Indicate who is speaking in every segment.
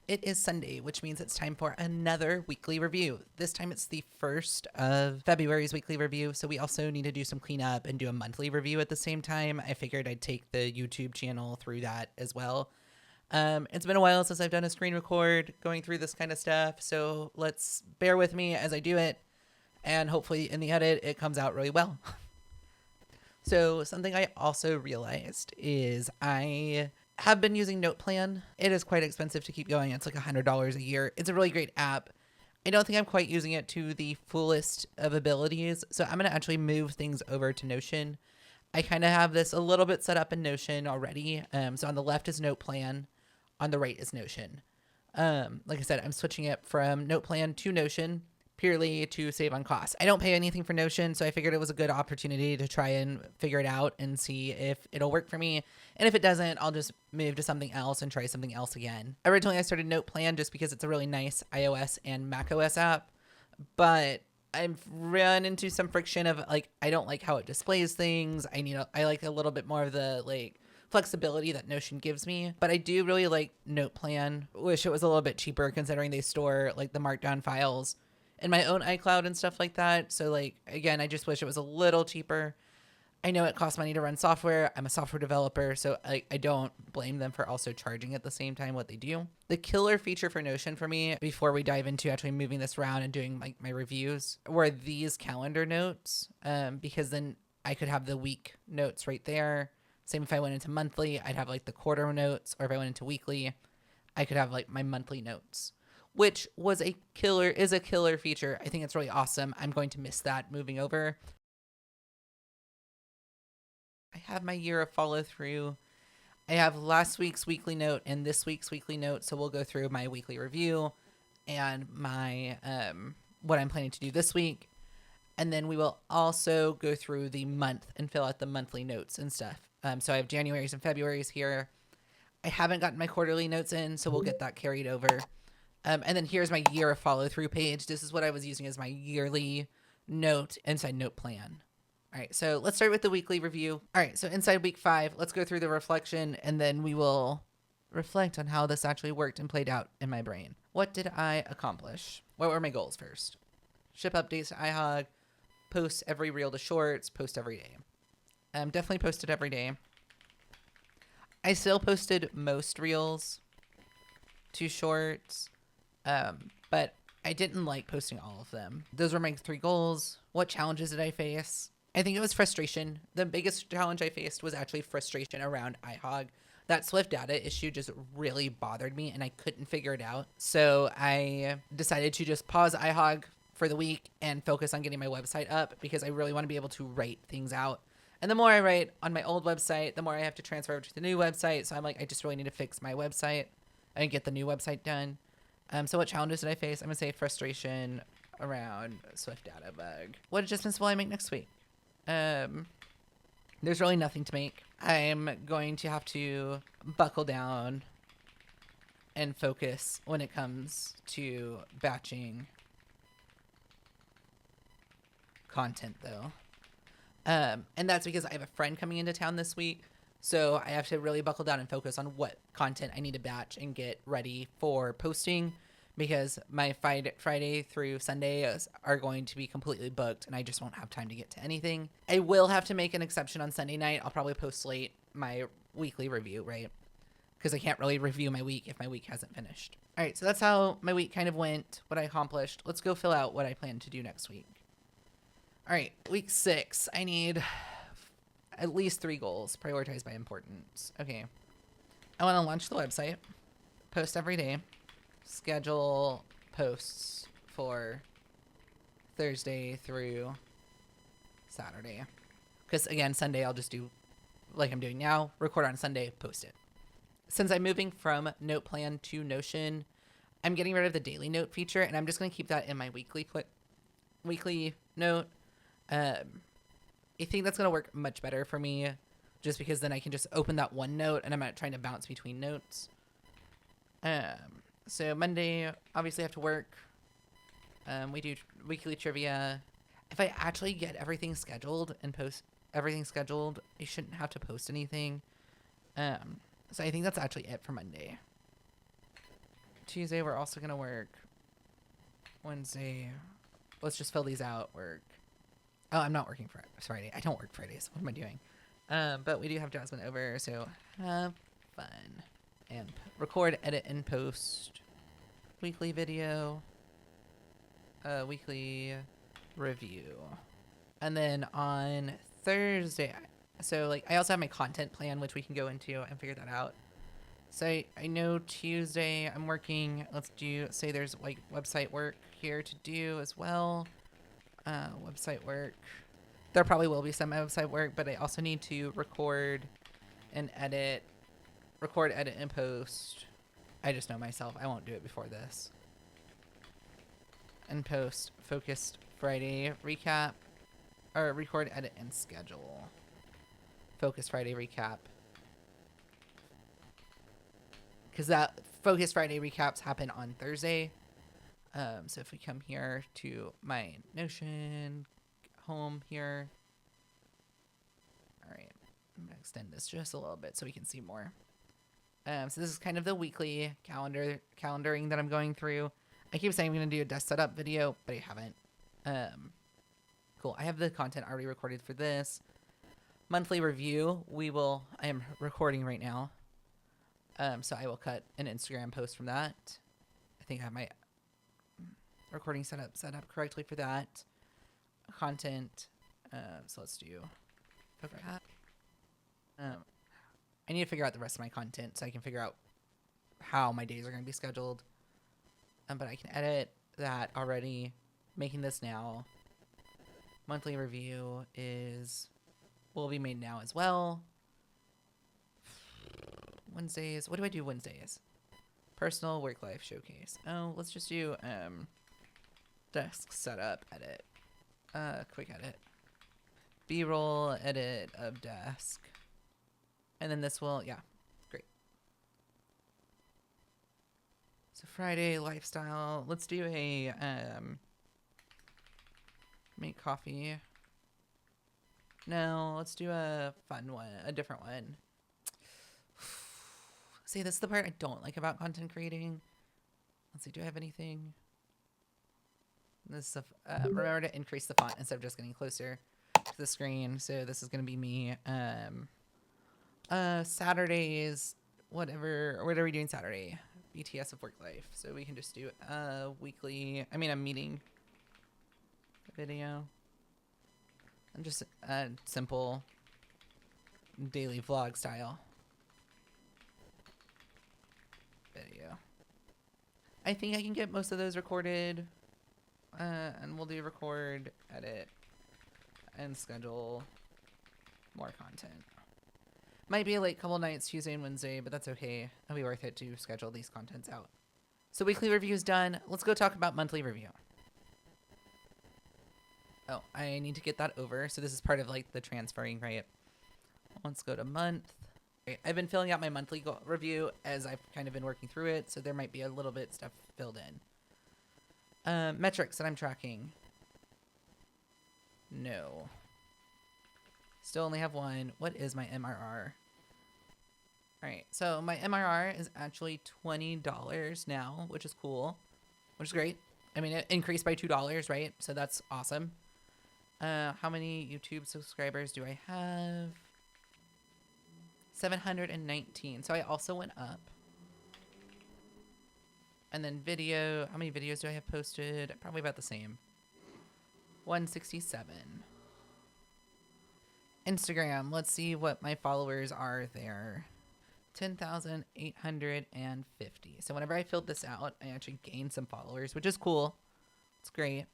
Speaker 1: It is Sunday, which means it's time for another weekly review. This time it's the 1st of February's weekly review, so we also need to do some cleanup and do a monthly review at the same time. I figured I'd take the YouTube channel through that as well. It's been a while since I've done a screen record going through this kind of stuff, so let's bear with me as I do it, and hopefully in the edit it comes out really well. So something I also realized is I have been using NotePlan. It is quite expensive to keep going. It's like $100 a year. It's a really great app. I don't think I'm quite using it to the fullest of abilities, so I'm going to actually move things over to Notion. I kind of have this a little bit set up in Notion already. So on the left is NotePlan, on the right is Notion. Like I said, I'm switching it from NotePlan to Notion purely to save on costs. I don't pay anything for Notion, so I figured it was a good opportunity to try and figure it out and see if it'll work for me. And if it doesn't, I'll just move to something else and try something else again. Originally, I started NotePlan just because it's a really nice iOS and macOS app, but I've run into some friction of like I don't like how it displays things. I like a little bit more of the like flexibility that Notion gives me, but I do really like NotePlan. Wish it was a little bit cheaper considering they store like the markdown files in my own iCloud and stuff like that. So like again, I just wish it was a little cheaper. I know it costs money to run software. I'm a software developer, so I don't blame them for also charging at the same time what they do. The killer feature for Notion for me, before we dive into actually moving this around and doing my reviews, were these calendar notes, because then I could have the week notes right there. Same if I went into monthly, I'd have like the quarter notes, or if I went into weekly, I could have like my monthly notes, which is a killer feature. I think it's really awesome. I'm going to miss that moving over. I have my year of follow through. I have last week's weekly note and this week's weekly note, so we'll go through my weekly review and my what I'm planning to do this week, and then we will also go through the month and fill out the monthly notes and stuff. So I have January's and February's here. I haven't gotten my quarterly notes in, so we'll get that carried over. And then here's my year of follow through page. This is what I was using as my yearly note inside NotePlan. All right, so let's start with the weekly review. All right, so inside week 5, let's go through the reflection, and then we will reflect on how this actually worked and played out in my brain. What did I accomplish? What were my goals first? Ship updates to iHog, post every reel to shorts, post every day. Definitely posted every day. I still posted most reels to shorts, but I didn't like posting all of them. Those were my 3 goals. What challenges did I face? I think it was frustration. The biggest challenge I faced was actually frustration around iHog. That Swift data issue just really bothered me and I couldn't figure it out. So I decided to just pause iHog for the week and focus on getting my website up because I really want to be able to write things out. And the more I write on my old website, the more I have to transfer over to the new website. So I'm like, I just really need to fix my website and get the new website done. So what challenges did I face? I'm going to say frustration around Swift data bug. What adjustments will I make next week? There's really nothing to make. I'm going to have to buckle down and focus when it comes to batching content though. And that's because I have a friend coming into town this week. So I have to really buckle down and focus on what content I need to batch and get ready for posting, because my Friday through Sunday are going to be completely booked and I just won't have time to get to anything. I will have to make an exception on Sunday night. I'll probably post late my weekly review, right? Because I can't really review my week if my week hasn't finished. All right, so that's how my week kind of went, what I accomplished. Let's go fill out what I plan to do next week. All right, week 6. I need at least 3 goals, prioritized by importance. Okay. I want to launch the website, post every day, schedule posts for Thursday through Saturday. Because again, Sunday I'll just do like I'm doing now, record on Sunday, post it. Since I'm moving from NotePlan to Notion, I'm getting rid of the daily note feature and I'm just going to keep that in my weekly note. I think that's going to work much better for me just because then I can just open that one note and I'm not trying to bounce between notes. So Monday, obviously I have to work. We do weekly trivia. If I actually get everything scheduled and post everything scheduled, I shouldn't have to post anything. So I think that's actually it for Monday. Tuesday, we're also going to work. Wednesday, let's just fill these out. Work. Oh, I'm not working Friday. I don't work Fridays. What am I doing? But we do have Jasmine over, so have fun. And record, edit, and post. Weekly video. Weekly review. And then on Thursday, so like I also have my content plan, which we can go into and figure that out. So I know Tuesday I'm working. Let's do, say there's like website work here to do as well. Website work. There probably will be some website work, but I also need to record and edit. Record, edit, and post. I just know myself. I won't do it before this. And post. Focused Friday recap. Or record, edit, and schedule. Focus Friday recap. Because that Focus Friday recaps happen on Thursday. So if we come here to my Notion home here. All right. I'm going to extend this just a little bit so we can see more. So this is kind of the weekly calendaring that I'm going through. I keep saying I'm going to do a desk setup video, but I haven't. Cool. I have the content already recorded for this. Monthly review. I am recording right now. So I will cut an Instagram post from that. I think I have my recording set up correctly for that. Content. So let's do. I need to figure out the rest of my content so I can figure out how my days are going to be scheduled. But I can edit that already. Making this now. Monthly review will be made now as well. Wednesdays. What do I do Wednesdays? Personal work life showcase. Oh, let's just do desk setup edit. Quick edit. B-roll edit of desk. And then this will, yeah, great. So Friday lifestyle. Let's do a make coffee. No, let's do a fun one, a different one. See, this is the part I don't like about content creating. Let's see, do I have anything? This is remember to increase the font instead of just getting closer to the screen. So this is going to be me. Saturdays, whatever. What are we doing Saturday? BTS of work life. So we can just do a meeting video. And just a simple daily vlog style video. I think I can get most of those recorded. And we'll do record, edit, and schedule more content. Might be a late couple nights, Tuesday and Wednesday, but that's okay. It'll be worth it to schedule these contents out. So weekly review is done. Let's go talk about monthly review. Oh, I need to get that over. So this is part of like the transferring, right? Let's go to month. Okay, I've been filling out my monthly review as I've kind of been working through it. So there might be a little bit stuff filled in. Metrics that I'm tracking. No. Still only have one. What is my MRR? Alright, so my MRR is actually $20 now, which is cool. Which is great. I mean, it increased by $2, right? So that's awesome. How many YouTube subscribers do I have? 719. So I also went up. And then video. How many videos do I have posted? Probably about the same. 167. Instagram. Let's see what my followers are there. 10,850. So whenever I filled this out, I actually gained some followers, which is cool. It's great.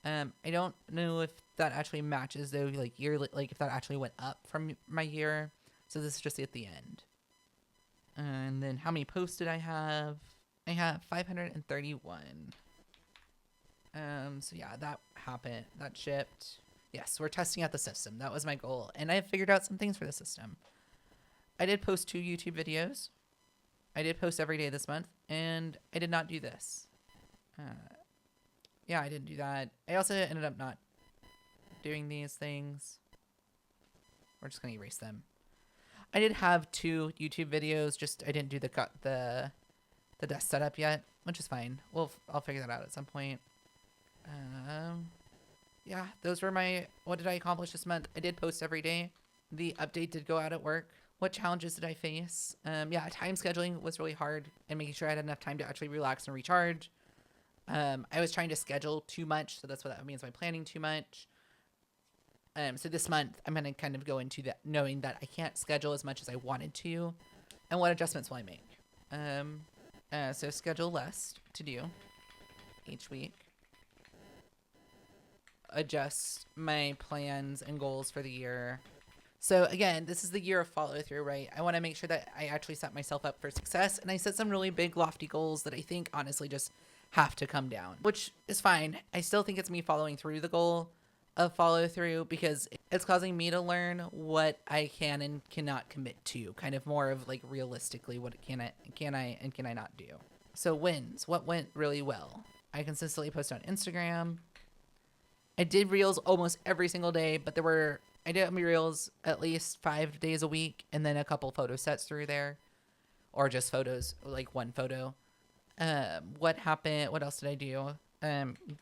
Speaker 1: I don't know if that actually matches though, like yearly, like if that actually went up from my year. So this is just at the end. And then how many posts did I have? I have 531. So yeah, that happened. That shipped. Yes, we're testing out the system. That was my goal. And I have figured out some things for the system. I did post 2 YouTube videos. I did post every day this month. And I did not do this. Yeah, I didn't do that. I also ended up not doing these things. We're just going to erase them. I did have 2 YouTube videos. Just I didn't do the desk setup yet. which is fine. I'll figure that out at some point. Yeah, those were what did I accomplish this month? I did post every day. The update did go out at work. What challenges did I face? Yeah, time scheduling was really hard and making sure I had enough time to actually relax and recharge. I was trying to schedule too much, so that's what that means by planning too much. So this month, I'm going to kind of go into that knowing that I can't schedule as much as I wanted to, and what adjustments will I make. So schedule less to do each week. Adjust my plans and goals for the year. So again, this is the year of follow through, right? I want to make sure that I actually set myself up for success, and I set some really big lofty goals that I think honestly just have to come down, which is fine. I still think it's me following through the goal of follow through because it's causing me to learn what I can and cannot commit to, kind of more of like realistically what can I not do. So wins, what went really well? I consistently post on Instagram. I did reels almost every single day, but I did my reels at least 5 days a week, and then a couple photo sets through there, or just photos, like one photo. What happened? What else did I do?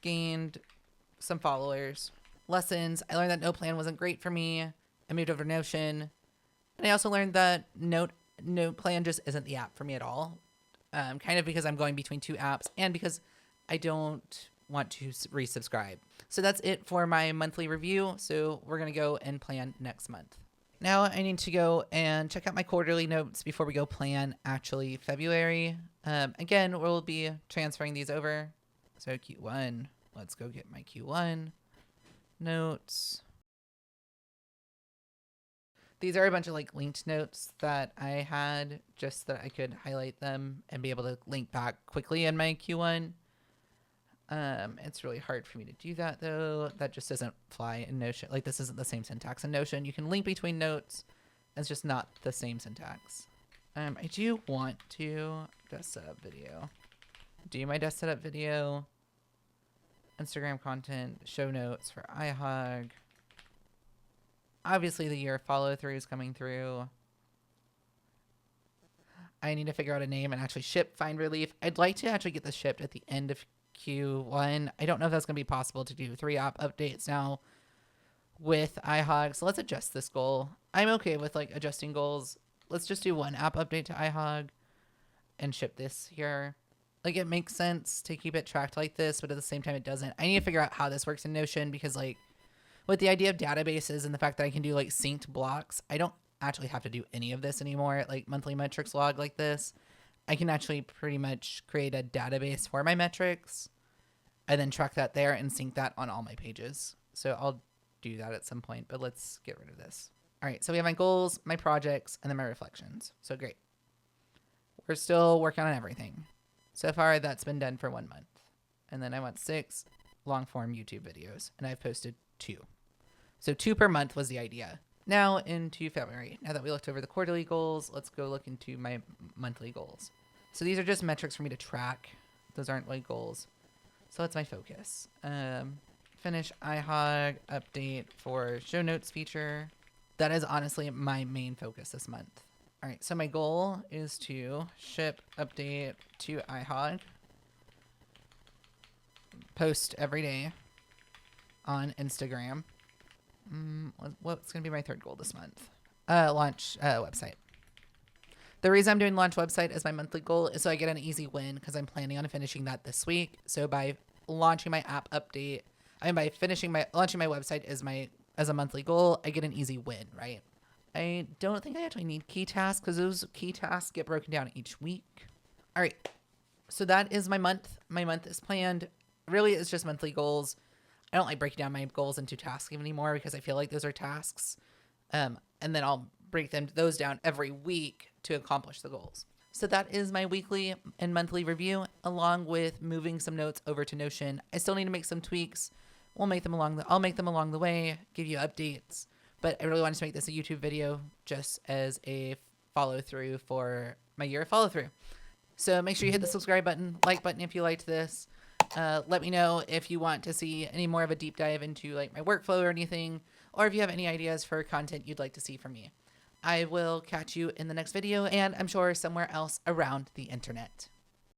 Speaker 1: Gained some followers. Lessons. I learned that Note Plan wasn't great for me. I moved over to Notion. And I also learned that Note Plan just isn't the app for me at all. Kind of because I'm going between two apps and because I don't want to resubscribe. So that's it for my monthly review. So we're going to go and plan next month. Now I need to go and check out my quarterly notes before we go plan actually February. Again, we'll be transferring these over. So Q1, let's go get my Q1 notes. These are a bunch of like linked notes that I had just that I could highlight them and be able to link back quickly in my Q1. It's really hard for me to do that though. That just doesn't fly in Notion. Like this isn't the same syntax in Notion. You can link between notes. It's just not the same syntax. I do want to desk setup video. Do my desk setup video. Instagram content, show notes for iHog. Obviously the year follow through is coming through. I need to figure out a name and actually ship Find Relief. I'd like to actually get this shipped at the end of Q1. I don't know if that's going to be possible to do 3 app updates now with iHog. So let's adjust this goal. I'm okay with like adjusting goals. Let's just do 1 app update to iHog and ship this here. Like it makes sense to keep it tracked like this, but at the same time it doesn't. I need to figure out how this works in Notion because like with the idea of databases and the fact that I can do like synced blocks, I don't actually have to do any of this anymore. Like monthly metrics log like this, I can actually pretty much create a database for my metrics and then track that there and sync that on all my pages. So I'll do that at some point, but let's get rid of this. All right, so we have my goals, my projects, and then my reflections. So great. We're still working on everything. So far, that's been done for 1 month. And then I want 6 long-form YouTube videos, and I've posted 2. So 2 per month was the idea. Now into February. Now that we looked over the quarterly goals, let's go look into my monthly goals. So these are just metrics for me to track. Those aren't like goals. So that's my focus. Finish iHog update for show notes feature. That is honestly my main focus this month. All right, so my goal is to ship update to iHog, post every day on Instagram. What's going to be my 3rd goal this month? Launch website. The reason I'm doing launch website as my monthly goal is so I get an easy win because I'm planning on finishing that this week. So by launching my app update, by launching my website as a monthly goal, I get an easy win, right? I don't think I actually need key tasks because those key tasks get broken down each week. All right. So that is my month. My month is planned. Really, it's just monthly goals. I don't like breaking down my goals into tasks anymore because I feel like those are tasks. And then I'll break those down every week to accomplish the goals. So that is my weekly and monthly review, along with moving some notes over to Notion. I still need to make some tweaks. I'll make them along the way, give you updates. But I really wanted to make this a YouTube video just as a follow through for my year of follow through. So make sure you hit the subscribe button, like button if you liked this. Let me know if you want to see any more of a deep dive into like my workflow or anything, or if you have any ideas for content you'd like to see from me. I will catch you in the next video, and I'm sure somewhere else around the internet.